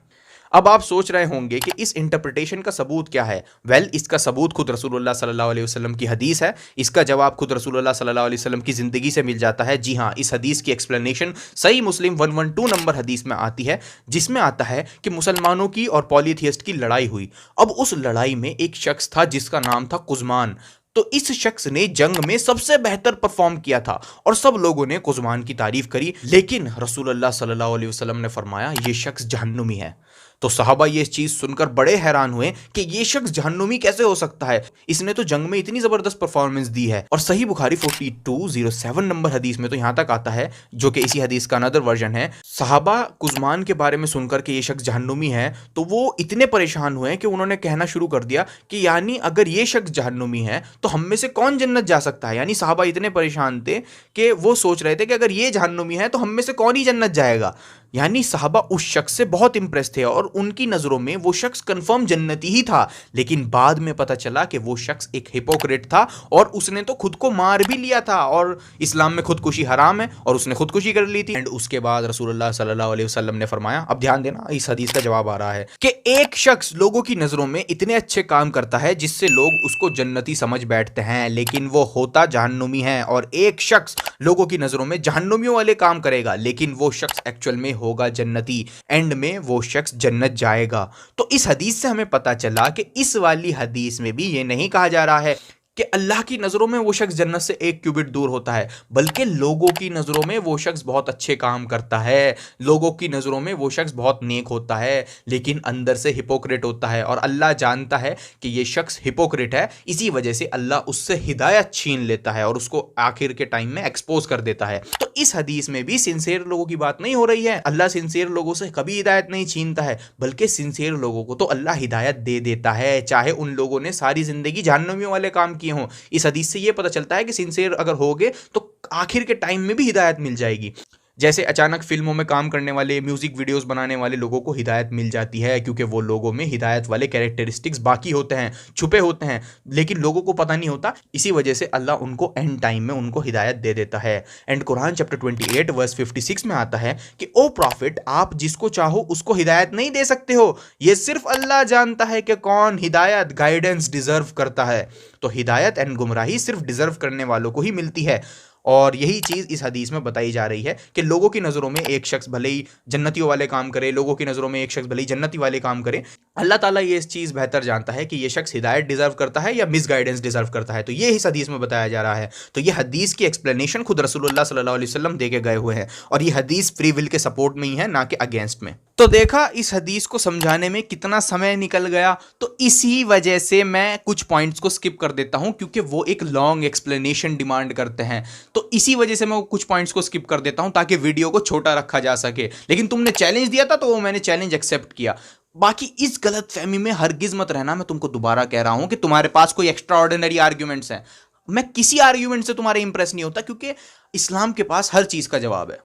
अब आप सोच रहे होंगे कि इस इंटरप्रिटेशन का सबूत क्या है? इसका सबूत खुद रसूलुल्लाह सल्लल्लाहु अलैहि वसल्लम की हदीस है। इसका जवाब खुद रसूलुल्लाह सल्लल्लाहु अलैहि वसल्लम की जिंदगी से मिल जाता है। जी हाँ, इस हदीस की एक्सप्लेनेशन सही मुस्लिम 112 नंबर हदीस में आती है, जिसमें आता है कि मुसलमानों की और पॉलीथियस्ट की लड़ाई हुई। अब उस लड़ाई में एक शख्स था जिसका नाम था कुज़मान। तो इस शख्स ने जंग में सबसे बेहतर परफॉर्म किया था और सब लोगों ने कुज़मान की तारीफ करी, लेकिन रसूलुल्लाह सल्लल्लाहु अलैहि वसल्लम ने फरमाया ये शख्स जहन्नुमी है। तो सहाबा ये चीज सुनकर बड़े हैरान हुए कि ये शख्स जहन्नुमी कैसे हो सकता है, इसने तो जंग में इतनी जबरदस्त परफॉर्मेंस दी है। और सही बुखारी 4207 नंबर हदीस में तो यहां तक आता है, जो कि इसी हदीस का अनदर वर्जन है, सहाबा कुज़मान के बारे में सुनकर कि ये शख्स जहन्नुमी है तो वो इतने परेशान हुए कि उन्होंने कहना शुरू कर दिया कि यानी अगर ये शख्स जहन्नुमी है तो हम में से कौन जन्नत जा सकता है। यानी सहाबा इतने परेशान थे कि वो सोच रहे थे कि अगर ये जहन्नुमी है तो हम में से कौन ही जन्नत जाएगा। यानी सहाबा उस शख्स से बहुत इंप्रेस थे और उनकी नज़रों में वो शख्स कंफर्म जन्नती ही था। लेकिन बाद में पता चला कि वो शख्स एक हिपोक्रेट था और उसने तो खुद को मार भी लिया था, और इस्लाम में खुदकुशी हराम है और उसने खुदकुशी कर ली थी। एंड उसके बाद रसूलुल्लाह सल्लल्लाहु अलैहि वसल्लम ने फरमाया, अब ध्यान देना इस हदीस का जवाब आ रहा है, कि एक शख्स लोगों की नज़रों में इतने अच्छे काम करता है जिससे लोग उसको जन्नती समझ बैठते हैं, लेकिन वो होता जहन्नुमी है। और एक शख्स लोगों की नज़रों में जहन्नुमियों वाले काम करेगा लेकिन वो शख्स एक्चुअल में होगा जन्नती, एंड में वो शख्स जन्नत जाएगा। तो इस हदीस से हमें पता चला कि इस वाली हदीस में भी ये नहीं कहा जा रहा है कि अल्लाह की नज़रों में वो शख्स जन्नत से 1 क्यूबिट दूर होता है, बल्कि लोगों की नज़रों में वो शख्स बहुत अच्छे काम करता है, लोगों की नज़रों में वो शख्स बहुत नेक होता है, लेकिन अंदर से हिपोक्रेट होता है। और अल्लाह जानता है कि ये शख्स हिपोक्रेट है, इसी वजह से अल्लाह उससे हिदायत छीन लेता है और उसको आखिर के टाइम में एक्सपोज कर देता है। तो इस हदीस में भी सिंसियर लोगों की बात नहीं हो रही है। अल्लाह सिंसियर लोगों से कभी हिदायत नहीं छीनता है, बल्कि सिंसियर लोगों को तो अल्लाह हिदायत दे देता है, चाहे उन लोगों ने सारी जिंदगी जहन्नुमियों वाले काम किए हों। इस हदीस से यह पता चलता है कि सिंसियर अगर होगे तो आखिर के टाइम में भी हिदायत मिल जाएगी। जैसे अचानक फिल्मों में काम करने वाले, म्यूजिक वीडियोस बनाने वाले लोगों को हिदायत मिल जाती है, क्योंकि वो लोगों में हिदायत वाले कैरेक्टरिस्टिक्स बाकी होते हैं, छुपे होते हैं, लेकिन लोगों को पता नहीं होता। इसी वजह से अल्लाह उनको एंड टाइम में उनको हिदायत दे देता है। एंड कुरान चैप्टर 28 वर्स 56 में आता है कि ओ प्रॉफिट, आप जिसको चाहो उसको हिदायत नहीं दे सकते हो, ये सिर्फ अल्लाह जानता है कि कौन हिदायत, गाइडेंस डिजर्व करता है। तो हिदायत एंड गुमराही सिर्फ डिजर्व करने वालों को ही मिलती है। और यही चीज़ इस हदीस में बताई जा रही है कि लोगों की नज़रों में एक शख्स भले ही जन्नतियों वाले काम करे, लोगों की नज़रों में एक शख्स भले ही जन्नती वाले काम करे, अल्लाह ताला ये इस चीज़ बेहतर जानता है कि ये शख्स हिदायत डिजर्व करता है या मिस गाइडेंस डिजर्व करता है। तो ये इस हदीस में बताया जा रहा है। तो ये हदीस की एक्सप्लेनेशन खुद रसूलुल्लाह सल्लल्लाहु अलैहि वसल्लम दे के गए हुए हैं, और ये हदीस फ्री विल के सपोर्ट में ही है, ना कि अगेंस्ट में। तो देखा इस हदीस को समझाने में कितना समय निकल गया। तो इसी वजह से मैं कुछ पॉइंट्स को स्किप कर देता हूं, क्योंकि वो एक लॉन्ग एक्सप्लेनेशन डिमांड करते हैं। तो इसी वजह से मैं कुछ पॉइंट्स को स्किप कर देता हूं ताकि वीडियो को छोटा रखा जा सके। लेकिन तुमने चैलेंज दिया था तो वो मैंने चैलेंज एक्सेप्ट किया। बाकी इस गलत फहमी में हरगिज मत रहना, मैं तुमको दोबारा कह रहा हूं कि तुम्हारे पास कोई एक्स्ट्रा ऑर्डिनरी आर्ग्यूमेंट्स हैं। मैं किसी आर्ग्यूमेंट से तुम्हारे इंप्रेस नहीं होता, क्योंकि इस्लाम के पास हर चीज का जवाब है।